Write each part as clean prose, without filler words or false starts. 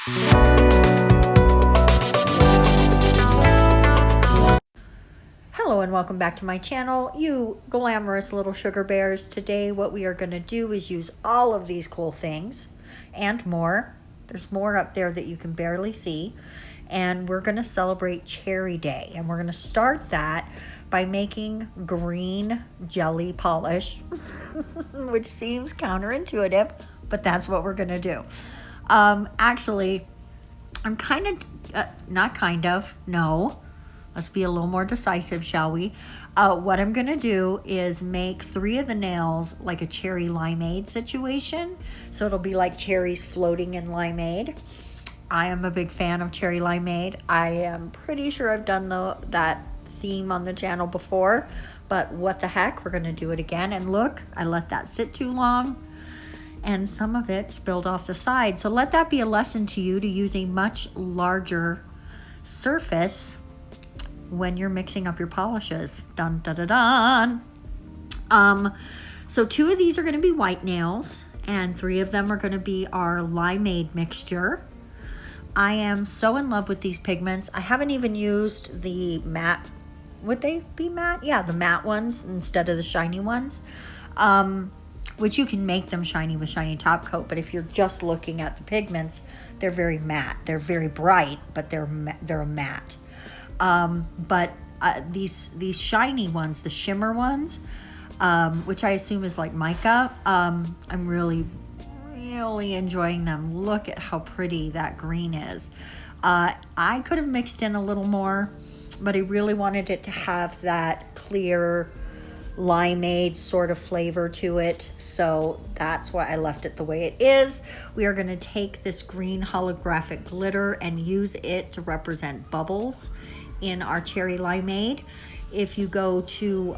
Hello and welcome back to my channel, you glamorous little sugar bears. Today what we are going to do is use all of these cool things and more. There's more up there that you can barely see. And we're going to celebrate Cherry Day. And we're going to start that by making green jelly polish, which seems counterintuitive, but that's what we're going to do. Actually, I'm let's be a little more decisive, shall we? What I'm going to do is make 3 of the nails like a cherry limeade situation. So it'll be like cherries floating in limeade. I am a big fan of cherry limeade. I am pretty sure I've done that theme on the channel before, but what the heck, we're going to do it again. And look, I let that sit too long and some of it spilled off the side. So let that be a lesson to you to use a much larger surface when you're mixing up your polishes. Dun, dun, dun, dun. So 2 of these are going to be white nails and 3 of them are going to be our limeade mixture. I am so in love with these pigments. I haven't even used the matte. Would they be matte? Yeah, the matte ones instead of the shiny ones. Which you can make them shiny with shiny top coat, but if you're just looking at the pigments, they're very matte. They're very bright, but they're a matte. These shiny ones, the shimmer ones, which I assume is like mica, I'm really enjoying them. Look at how pretty that green is. I could have mixed in a little more, but I really wanted it to have that clear limeade sort of flavor to it, so that's why I left it the way it is. We are going to take this green holographic glitter and use it to represent bubbles in our cherry limeade. If you go to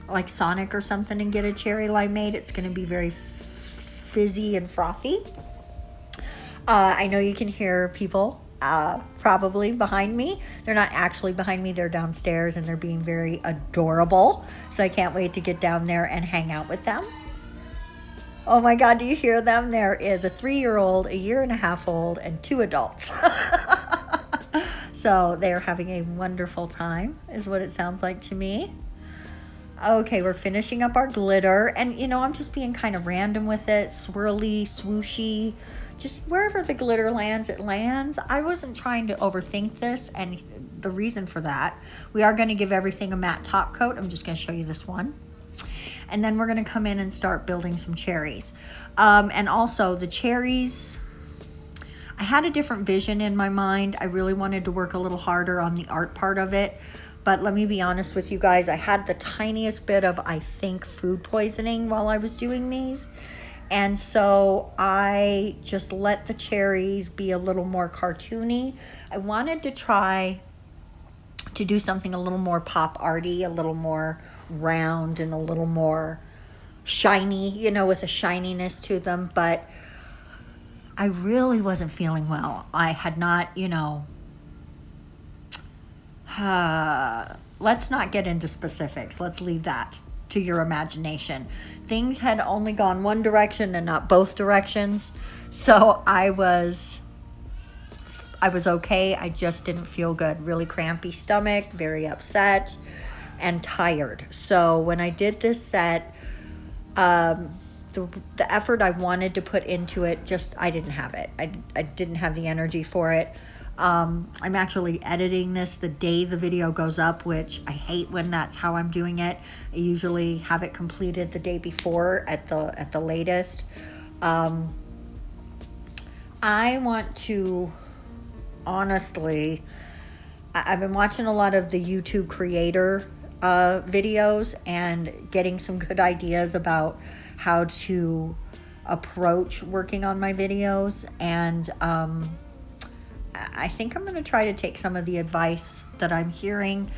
like Sonic or something and get a cherry limeade, it's going to be very fizzy and frothy. I know you can hear people probably behind me. They're not actually behind me, they're downstairs and they're being very adorable. So I can't wait to get down there and hang out with them. Oh my God, do you hear them? There is a 3-year-old, a 1.5-year-old, and 2 adults. So they're having a wonderful time, is what it sounds like to me. Okay, we're finishing up our glitter, and I'm just being kind of random with it, swirly, swooshy, just wherever the glitter lands, it lands. I wasn't trying to overthink this, and the reason for that, we are going to give everything a matte top coat. I'm just going to show you this one. And then we're going to come in and start building some cherries. And also the cherries, I had a different vision in my mind. I really wanted to work a little harder on the art part of it. But let me be honest with you guys, I had the tiniest bit of, I think, food poisoning while I was doing these. And so I just let the cherries be a little more cartoony. I wanted to try to do something a little more pop arty, a little more round and a little more shiny, with a shininess to them. But I really wasn't feeling well. I had not, let's not get into specifics. Let's leave that to your imagination. Things had only gone one direction and not both directions. So I was okay. I just didn't feel good. Really crampy stomach, very upset and tired. So when I did this set, the effort I wanted to put into it, I didn't have it. I didn't have the energy for it. I'm actually editing this the day the video goes up, which I hate when that's how I'm doing it. I usually have it completed the day before at the latest. I want to, honestly, I've been watching a lot of the YouTube creator videos and getting some good ideas about how to approach working on my videos, and I think I'm going to try to take some of the advice that I'm hearing,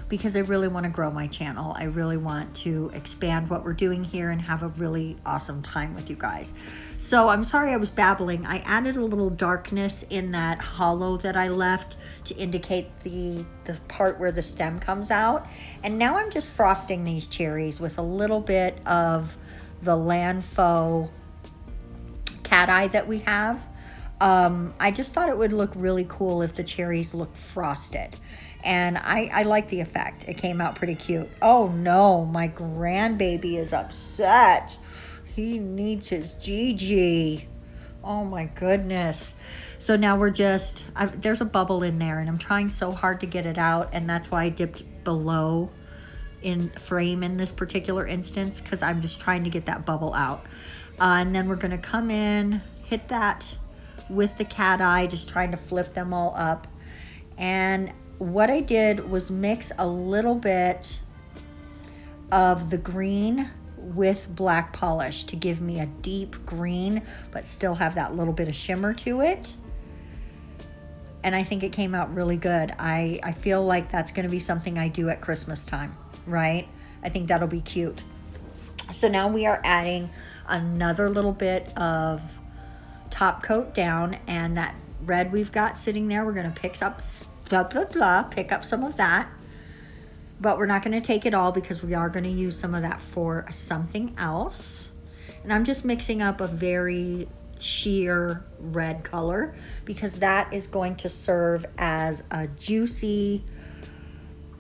because I really want to grow my channel. I really want to expand what we're doing here and have a really awesome time with you guys. So I'm sorry I was babbling. I added a little darkness in that hollow that I left to indicate the part where the stem comes out. And now I'm just frosting these cherries with a little bit of the Lanfo cat eye that we have. I just thought it would look really cool if the cherries looked frosted. And I like the effect. It came out pretty cute. Oh no, my grandbaby is upset. He needs his Gigi. Oh my goodness. So now we're just, there's a bubble in there and I'm trying so hard to get it out, and that's why I dipped below in frame in this particular instance, because I'm just trying to get that bubble out. And then we're gonna come in, hit that with the cat eye, just trying to flip them all up. And what I did was mix a little bit of the green with black polish to give me a deep green, but still have that little bit of shimmer to it. And I think it came out really good. I feel like that's gonna be something I do at Christmas time, right? I think that'll be cute. So now we are adding another little bit of top coat down, and that red we've got sitting there, we're gonna pick up some of that, but we're not gonna take it all because we are gonna use some of that for something else. And I'm just mixing up a very sheer red color because that is going to serve as a juicy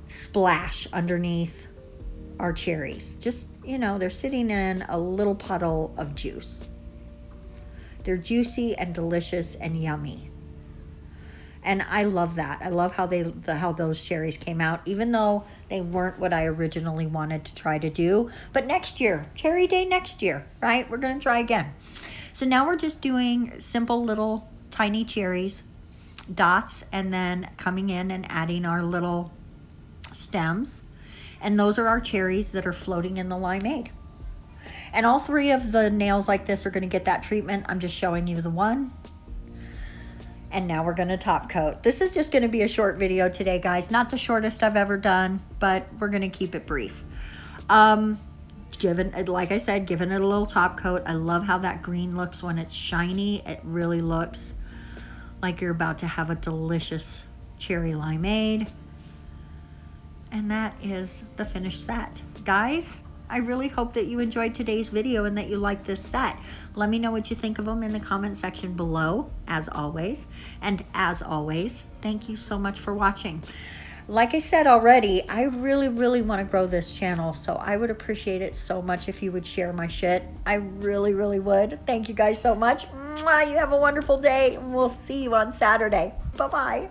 splash underneath our cherries. Just, you know, they're sitting in a little puddle of juice. They're juicy and delicious and yummy. And I love that. I love how how those cherries came out, even though they weren't what I originally wanted to try to do. But next year, cherry day next year, right? We're going to try again. So now we're just doing simple little tiny cherries, dots, and then coming in and adding our little stems. And those are our cherries that are floating in the limeade. And all three of the nails like this are going to get that treatment. I'm just showing you the one. And now we're going to top coat. This is just going to be a short video today, guys. Not the shortest I've ever done, but we're going to keep it brief. Like I said, giving it a little top coat. I love how that green looks when it's shiny. It really looks like you're about to have a delicious cherry limeade. And that is the finished set. Guys, I really hope that you enjoyed today's video and that you like this set. Let me know what you think of them in the comment section below, as always. And as always, thank you so much for watching. Like I said already, I really, really want to grow this channel, so I would appreciate it so much if you would share my shit. I really, really would. Thank you guys so much. Mwah, you have a wonderful day, and we'll see you on Saturday. Bye-bye.